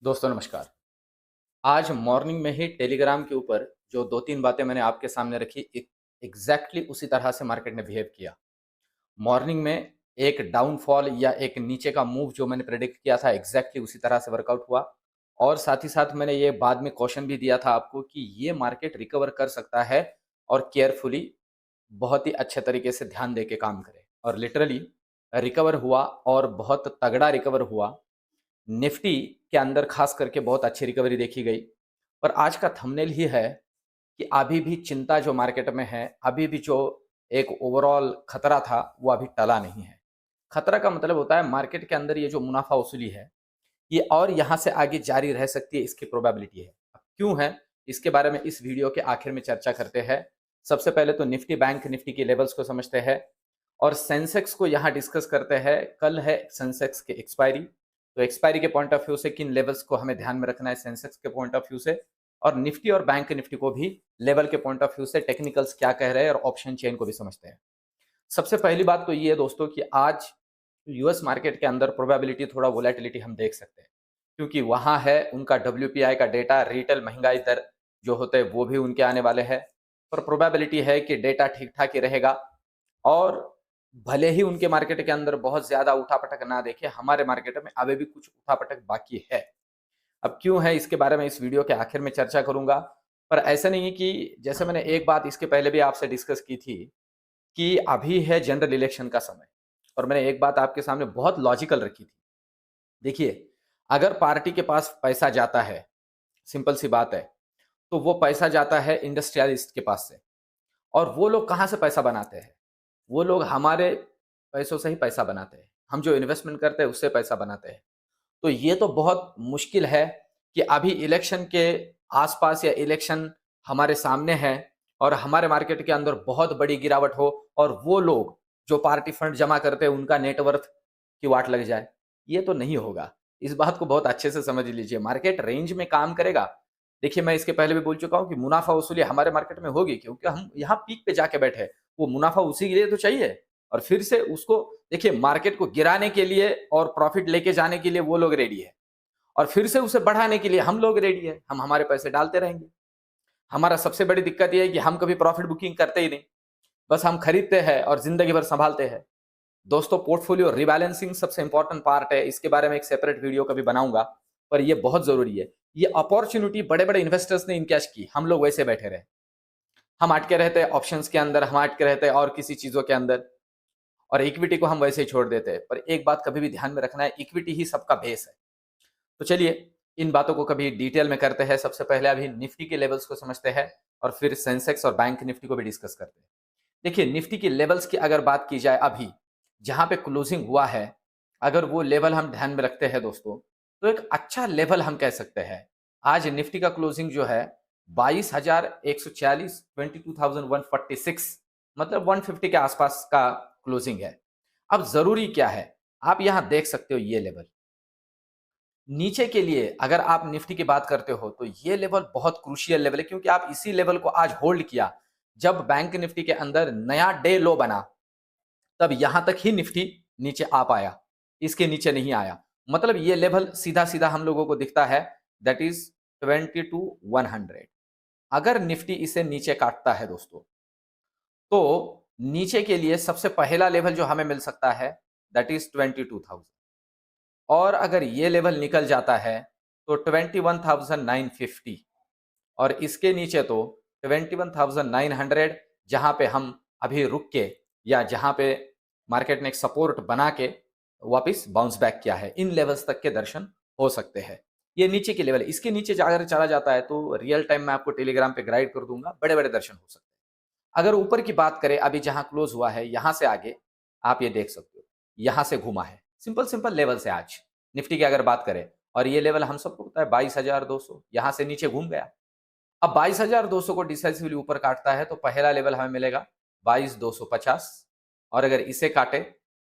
दोस्तों नमस्कार। आज मॉर्निंग में ही टेलीग्राम के ऊपर जो 2-3 बातें मैंने आपके सामने रखी, एग्ज़ैक्टली उसी तरह से मार्केट ने बिहेव किया। मॉर्निंग में एक डाउनफॉल या एक नीचे का मूव जो मैंने प्रेडिक्ट किया था, एग्ज़ैक्टली उसी तरह से वर्कआउट हुआ। और साथ ही साथ मैंने ये बाद में कॉशन भी दिया था आपको कि ये मार्केट रिकवर कर सकता है और केयरफुली बहुत ही अच्छे तरीके से ध्यान दे के काम करें। और लिटरली रिकवर हुआ और बहुत तगड़ा रिकवर हुआ। निफ्टी के अंदर खास करके बहुत अच्छी रिकवरी देखी गई। पर आज का थंबनेल ही है कि अभी भी चिंता जो मार्केट में है, अभी भी जो एक ओवरऑल खतरा था, वो अभी टला नहीं है। खतरा का मतलब होता है मार्केट के अंदर ये जो मुनाफा वसूली है, ये और यहाँ से आगे जारी रह सकती है, इसकी प्रोबेबिलिटी है। अब क्यों है, इसके बारे में इस वीडियो के आखिर में चर्चा करते हैं। सबसे पहले तो निफ्टी बैंक निफ्टी की लेवल्स को समझते हैं और सेंसेक्स को यहाँ डिस्कस करते हैं। कल है सेंसेक्स की एक्सपायरी, तो एक्सपायरी के पॉइंट ऑफ व्यू से किन लेवल्स को हमें ध्यान में रखना है सेंसेक्स के पॉइंट ऑफ व्यू से, और निफ्टी और बैंक निफ्टी को भी लेवल के पॉइंट ऑफ व्यू से टेक्निकल्स क्या कह रहे हैं और ऑप्शन चेन को भी समझते हैं। सबसे पहली बात तो ये है दोस्तों कि आज यूएस मार्केट के अंदर प्रोबेबिलिटी थोड़ा वोलेटिलिटी हम देख सकते हैं, क्योंकि वहां है उनका डब्ल्यूपीआई का डेटा, रिटेल महंगाई दर जो होते हैं वो भी उनके आने वाले हैं। पर प्रोबेबिलिटी है कि डेटा ठीक ठाक ही रहेगा और भले ही उनके मार्केट के अंदर बहुत ज्यादा उठापटक ना देखे, हमारे मार्केट में अभी भी कुछ उठापटक बाकी है। अब क्यों है इसके बारे में इस वीडियो के आखिर में चर्चा करूंगा। पर ऐसा नहीं है कि जैसे मैंने एक बात इसके पहले भी आपसे डिस्कस की थी कि अभी है जनरल इलेक्शन का समय, और मैंने एक बात आपके सामने बहुत लॉजिकल रखी थी। देखिए, अगर पार्टी के पास पैसा जाता है, सिंपल सी बात है, तो वो पैसा जाता है इंडस्ट्रियलिस्ट के पास से। और वो लोग कहाँ से पैसा बनाते हैं? वो लोग हमारे पैसों से ही पैसा बनाते हैं। हम जो इन्वेस्टमेंट करते हैं उससे पैसा बनाते हैं। तो ये तो बहुत मुश्किल है कि अभी इलेक्शन के आसपास या इलेक्शन हमारे सामने है और हमारे मार्केट के अंदर बहुत बड़ी गिरावट हो और वो लोग जो पार्टी फंड जमा करते हैं उनका नेटवर्थ की वाट लग जाए। ये तो नहीं होगा। इस बात को बहुत अच्छे से समझ लीजिए, मार्केट रेंज में काम करेगा। देखिए, मैं इसके पहले भी बोल चुका हूं कि मुनाफा वसूली हमारे मार्केट में होगी, क्योंकि हम यहाँ पीक पे जाके बैठे हैं। वो मुनाफा उसी के लिए तो चाहिए, और फिर से उसको देखिए, मार्केट को गिराने के लिए और प्रॉफिट लेके जाने के लिए वो लोग रेडी है, और फिर से उसे बढ़ाने के लिए हम लोग रेडी है। हम हमारे पैसे डालते रहेंगे। हमारा सबसे बड़ी दिक्कत यह है कि हम कभी प्रॉफिट बुकिंग करते ही नहीं, बस हम खरीदते हैं और जिंदगी भर संभालते हैं। दोस्तों, पोर्टफोलियो रिबैलेंसिंग सबसे इंपॉर्टेंट पार्ट है। इसके बारे में एक सेपरेट वीडियो कभी बनाऊंगा, पर यह बहुत जरूरी है। ये अपॉर्चुनिटी बड़े बड़े इन्वेस्टर्स ने इनकैश की, हम लोग वैसे बैठे रहे। हम अटके रहते हैं ऑप्शंस के अंदर, हम अटके रहते हैं और किसी चीजों के अंदर, और इक्विटी को हम वैसे ही छोड़ देते हैं। पर एक बात कभी भी ध्यान में रखना है, इक्विटी ही सबका बेस है। तो चलिए, इन बातों को कभी डिटेल में करते हैं। सबसे पहले अभी निफ्टी के लेवल्स को समझते हैं और फिर सेंसेक्स और बैंक निफ्टी को भी डिस्कस करते हैं। देखिए, निफ्टी की लेवल्स की अगर बात की जाए, अभी जहां पे क्लोजिंग हुआ है, अगर वो लेवल हम ध्यान में रखते हैं दोस्तों, तो एक अच्छा लेवल हम कह सकते हैं। आज निफ्टी का क्लोजिंग जो है 22,140, 22,146, मतलब 150 के आसपास का क्लोजिंग है। अब जरूरी क्या है, आप यहां देख सकते हो ये लेवल। नीचे के लिए अगर आप निफ्टी की बात करते हो तो ये लेवल बहुत क्रूशियल लेवल है, क्योंकि आप इसी लेवल को आज होल्ड किया जब बैंक निफ्टी के अंदर नया डे लो बना, तब यहां तक ही निफ्टी नीचे आ पाया, इसके नीचे नहीं आया। मतलब ये लेवल सीधा सीधा हम लोगों को दिखता है, दैट इज 22,100। अगर निफ्टी इसे नीचे काटता है दोस्तों, तो नीचे के लिए सबसे पहला लेवल जो हमें मिल सकता है दैट इज 22,000, और अगर ये लेवल निकल जाता है तो 21,950, और इसके नीचे तो 21,900, जहां पे हम अभी रुक के या जहां पे मार्केट ने एक सपोर्ट बना के वापस बाउंस बैक किया है, इन लेवल्स तक के दर्शन हो सकते हैं। ये नीचे के लेवल है। इसके नीचे अगर चला जाता है तो रियल टाइम में आपको टेलीग्राम पे गाइड कर दूंगा, बड़े बड़े दर्शन हो सकते हैं। अगर ऊपर की बात करें, अभी जहां क्लोज हुआ है यहां से आगे आप ये देख सकते हो, यहां से घुमा है। सिंपल सिंपल लेवल से आज निफ्टी की अगर बात करें, और ये लेवल हम सबको पता है 22,200, यहां से नीचे घूम गया। अब 22,200 को डिसाइसिवली ऊपर काटता है तो पहला लेवल हमें मिलेगा 22,250, और अगर इसे काटे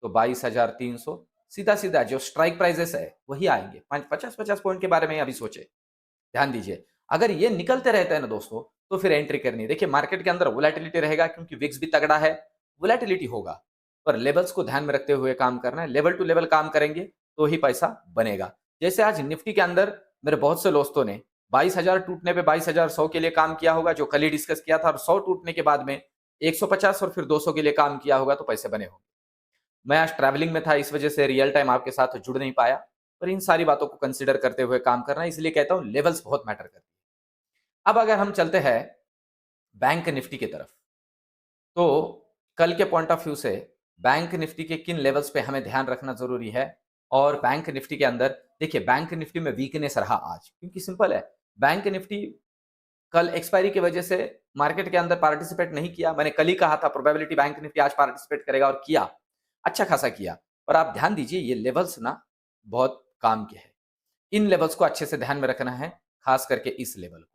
तो 22,300। सीधा सीधा जो स्ट्राइक प्राइजेस है वही आएंगे। 50-50 पॉइंट के बारे में अभी सोचे, ध्यान दीजिए। अगर ये निकलते रहते हैं ना दोस्तों, तो फिर एंट्री करनी है। देखिए, मार्केट के अंदर वोलेटिलिटी रहेगा क्योंकि विक्स भी तगड़ा है, वोलेटिलिटी होगा, पर लेवल्स को ध्यान में रखते हुए काम करना है। लेवल टू लेवल काम करेंगे तो ही पैसा बनेगा। जैसे आज निफ्टी के अंदर मेरे बहुत से दोस्तों ने 22,000 टूटने पे 22,100 के लिए काम किया होगा, जो कल ही डिस्कस किया था, और 100 टूटने के बाद में 150 और फिर 200 के लिए काम किया होगा, तो पैसे बने होंगे। मैं आज ट्रैवलिंग में था, इस वजह से रियल टाइम आपके साथ जुड़ नहीं पाया, पर इन सारी बातों को कंसिडर करते हुए काम करना, इसलिए कहता हूं लेवल्स बहुत मैटर करती है। अब अगर हम चलते हैं बैंक निफ्टी की तरफ, तो कल के पॉइंट ऑफ व्यू से बैंक निफ्टी के किन लेवल्स पे हमें ध्यान रखना जरूरी है, और बैंक निफ्टी के अंदर देखिए बैंक निफ्टी में वीकनेस रहा आज, क्योंकि सिंपल है, बैंक निफ्टी कल एक्सपायरी की वजह से मार्केट के अंदर पार्टिसिपेट नहीं किया। मैंने कल ही कहा था प्रोबेबिलिटी बैंक निफ्टी आज पार्टिसिपेट करेगा, और किया, अच्छा खासा किया। और आप ध्यान दीजिए ये लेवल्स ना बहुत काम के हैं, इन लेवल्स को अच्छे से ध्यान में रखना है, खास करके इस लेवल को।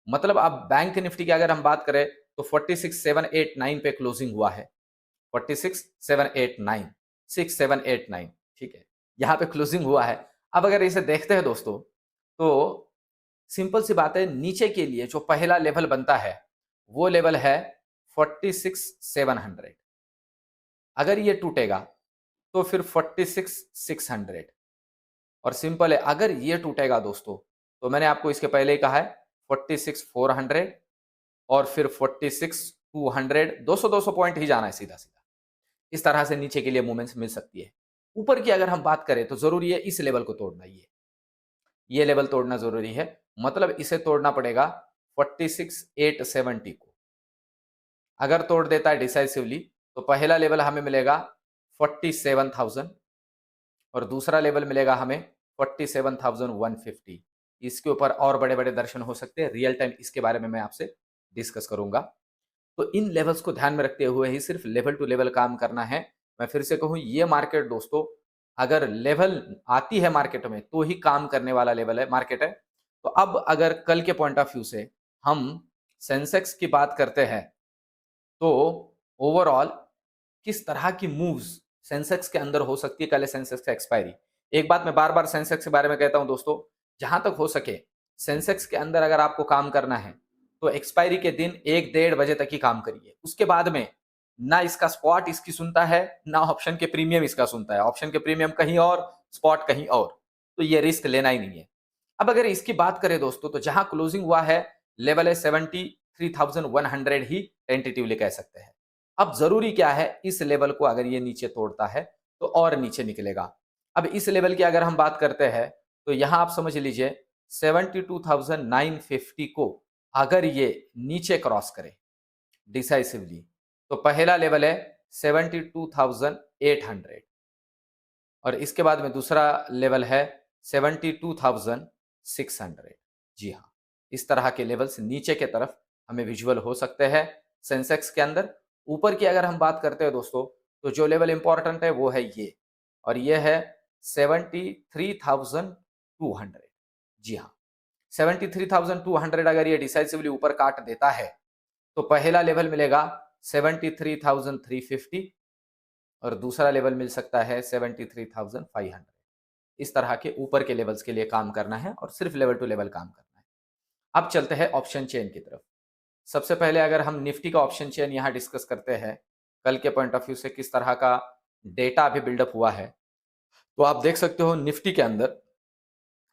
मतलब अब बैंक निफ्टी की अगर हम बात करें तो 46,789 पे क्लोजिंग हुआ है, 46,789, 6789, ठीक है, यहां पे क्लोजिंग हुआ है। अब अगर इसे देखते हैं दोस्तों, तो सिंपल सी बात है, नीचे के लिए जो पहला लेवल बनता है वो लेवल है 46,700। अगर ये टूटेगा तो फिर 46,600, और सिंपल है, अगर ये टूटेगा दोस्तों तो मैंने आपको इसके पहले ही कहा है 46,400 और फिर 46,200, 200 पॉइंट ही जाना है सीधा सीधा। इस तरह से नीचे के लिए मूवमेंट्स मिल सकती है। ऊपर की अगर हम बात करें तो जरूरी है इस लेवल को तोड़ना, ये लेवल तोड़ना जरूरी है, मतलब इसे तोड़ना पड़ेगा 46,870 को। अगर तोड़ देता है डिसाइसिवली तो पहला लेवल हमें मिलेगा 47,000 और दूसरा लेवल मिलेगा हमें 47,150। इसके ऊपर और बड़े बड़े दर्शन हो सकते हैं, रियल टाइम इसके बारे में मैं आपसे डिस्कस करूंगा। तो इन लेवल्स को ध्यान में रखते हुए ही सिर्फ लेवल टू लेवल काम करना है। मैं फिर से कहूं, ये मार्केट दोस्तों अगर लेवल आती है मार्केट में तो ही काम करने वाला लेवल है, मार्केट है। तो अब अगर कल के पॉइंट ऑफ व्यू से हम सेंसेक्स की बात करते हैं, तो ओवरऑल किस तरह की मूव्स सेंसेक्स के अंदर हो सकती है, कल सेंसेक्स का एक्सपायरी। एक बात मैं बार बार सेंसेक्स के बारे में कहता हूं दोस्तों, जहां तक हो सके सेंसेक्स के अंदर अगर आपको काम करना है तो एक्सपायरी के दिन 1-1:30 बजे तक ही काम करिए। उसके बाद में ना इसका स्पॉट इसकी सुनता है, ना ऑप्शन के प्रीमियम इसका सुनता है, ऑप्शन के प्रीमियम कहीं और, स्पॉट कहीं और, तो ये रिस्क लेना ही नहीं है। अब अगर इसकी बात करें दोस्तों, तो जहां क्लोजिंग हुआ है लेवल है 73,100 ही टेंटेटिवली कह सकते हैं। अब जरूरी क्या है, इस लेवल को अगर ये नीचे तोड़ता है तो और नीचे निकलेगा। अब इस लेवल की अगर हम बात करते हैं तो यहां आप समझ लीजिए 72,950 को अगर ये नीचे क्रॉस करे डिसाइसिवली तो पहला लेवल है 72,800 और इसके बाद में दूसरा लेवल है 72,600। जी हाँ, इस तरह के लेवल्स नीचे के तरफ हमें विजुअल हो सकते हैं सेंसेक्स के अंदर। ऊपर की अगर हम बात करते हैं दोस्तों, तो जो लेवल इंपॉर्टेंट है वो है ये, और ये है 73,200। जी हाँ, 73,200 अगर ये डिसाइसिवली ऊपर काट देता है तो पहला लेवल मिलेगा 73,350 और दूसरा लेवल मिल सकता है 73,500। इस तरह के ऊपर के लेवल्स के लिए काम करना है और सिर्फ लेवल टू लेवल काम करना है। अब चलते हैं ऑप्शन चेन की तरफ। सबसे पहले अगर हम निफ्टी का ऑप्शन चेन यहां डिस्कस करते हैं, कल के पॉइंट ऑफ व्यू से किस तरह का डेटा अभी बिल्डअप हुआ है, तो आप देख सकते हो निफ्टी के अंदर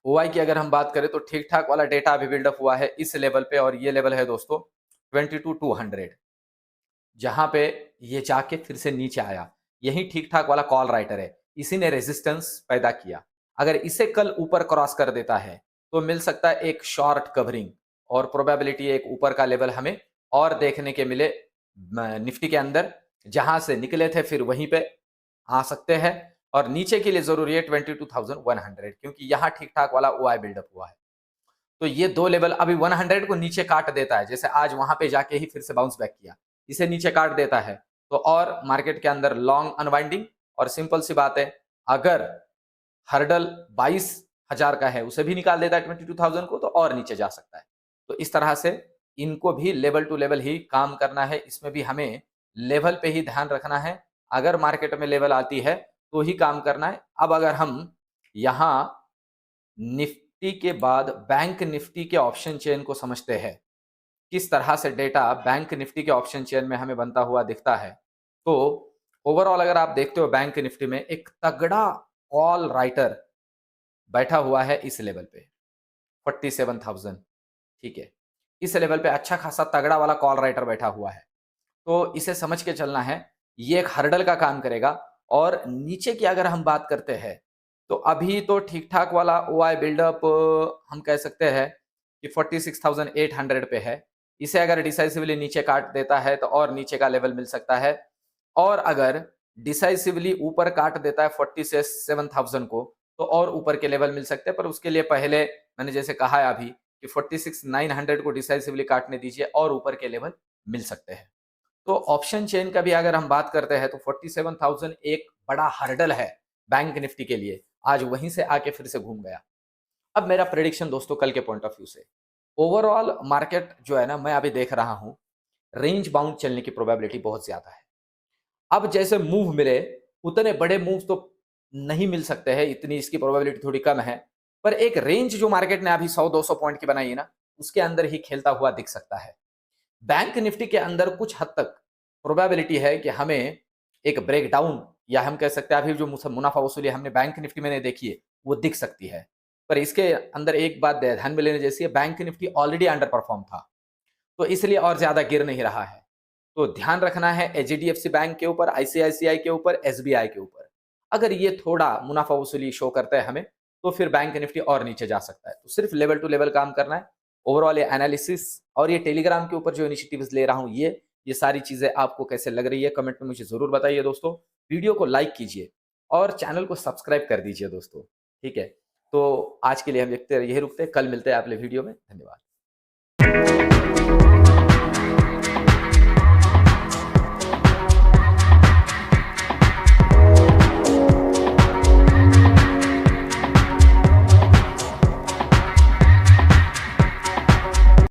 ओआई की अगर हम बात करें तो ठीक ठाक वाला डेटा अभी बिल्डअप हुआ है इस लेवल पे, और ये लेवल है दोस्तों 22,200, जहां पे ये जाके फिर से नीचे आया। यही ठीक ठाक वाला कॉल राइटर है, इसी ने रेजिस्टेंस पैदा किया। अगर इसे कल ऊपर क्रॉस कर देता है तो मिल सकता है एक शॉर्ट कवरिंग, और प्रोबेबिलिटी एक ऊपर का लेवल हमें और देखने के मिले निफ्टी के अंदर, जहां से निकले थे फिर वहीं पे आ सकते हैं। और नीचे के लिए जरूरी है 22,100, क्योंकि यहां ठीक ठाक वाला ओआई बिल्डअप हुआ है। तो ये दो लेवल अभी 100 को नीचे काट देता है, जैसे आज वहां पे जाके ही फिर से बाउंस बैक किया, इसे नीचे काट देता है तो और मार्केट के अंदर लॉन्ग अनवाइंडिंग। और सिंपल सी बात है, अगर हर्डल 22,000 का है उसे भी निकाल देता है 22,000 को, तो और नीचे जा सकता है। तो इस तरह से इनको भी लेवल टू लेवल ही काम करना है, इसमें भी हमें लेवल पे ही ध्यान रखना है। अगर मार्केट में लेवल आती है तो ही काम करना है। अब अगर हम यहां निफ्टी के बाद बैंक निफ्टी के ऑप्शन चेन को समझते हैं, किस तरह से डेटा बैंक निफ्टी के ऑप्शन चेन में हमें बनता हुआ दिखता है, तो ओवरऑल अगर आप देखते हो बैंक निफ्टी में एक तगड़ा कॉल राइटर बैठा हुआ है इस लेवल पे। 47,000, ठीक है। इस लेवल पे अच्छा खासा तगड़ा वाला कॉल राइटर बैठा हुआ है, तो इसे समझ के चलना है। ये एक हर्डल का काम करेगा। और नीचे की अगर हम बात करते हैं, तो अभी तो ठीक-ठाक वाला ओआई बिल्डअप हम कह सकते हैं कि 46,800 पे है। इसे अगर डिसाइसिवली नीचे काट देता है, तो और नीचे का लेवल मिल सकता है। और अगर डिसाइसिवली ऊपर काट देता है 47,000 को, तो और ऊपर के लेवल मिल सकते हैं। पर उसके लिए पहले मैंने जैसे कहा है अभी कि 46,900 को डिसाइसिवली काटने दीजिए और ऊपर के लेवल मिल सकते हैं। तो ऑप्शन चेन का भी अगर हम बात करते हैं, तो 47,000 एक बड़ा हर्डल है बैंक निफ्टी के लिए। आज वहीं से आके फिर से घूम गया। अब मेरा प्रेडिक्शन दोस्तों कल के पॉइंट ऑफ व्यू से, ओवरऑल मार्केट जो है ना, मैं अभी देख रहा हूं रेंज बाउंड चलने की प्रोबेबिलिटी बहुत ज्यादा है। अब जैसे मूव मिले, उतने बड़े मूव तो नहीं मिल सकते हैं, इतनी इसकी प्रोबेबिलिटी थोड़ी कम है। पर एक रेंज जो मार्केट ने अभी 100-200 पॉइंट की बनाई है ना, उसके अंदर ही खेलता हुआ दिख सकता है। बैंक निफ्टी के अंदर कुछ हद तक प्रोबेबिलिटी है कि हमें एक ब्रेकडाउन, या हम कह सकते हैं अभी जो मुनाफा वसूली हमने बैंक निफ्टी में नहीं देखी है, वो दिख सकती है। पर इसके अंदर एक बात ध्यान में लेने जैसी है, bank Nifty already under perform था, तो इसलिए और ज्यादा गिर नहीं रहा है। तो ध्यान रखना है एचडीएफसी बैंक के ऊपर, आईसीआईसीआई के ऊपर, एसबीआई के ऊपर। अगर ये थोड़ा मुनाफा वसूली शो करता है हमें, तो फिर बैंक निफ्टी और नीचे जा सकता है। तो सिर्फ लेवल टू लेवल काम करना है। ओवरऑल ये एनालिसिस और ये टेलीग्राम के ऊपर जो इनिशिएटिव्स ले रहा हूं, ये सारी चीजें आपको कैसे लग रही है, कमेंट में मुझे जरूर बताइए दोस्तों। वीडियो को लाइक कीजिए और चैनल को सब्सक्राइब कर दीजिए दोस्तों, ठीक है। तो आज के लिए हम यही रुकते हैं, कल मिलते हैं अगले वीडियो में। धन्यवाद।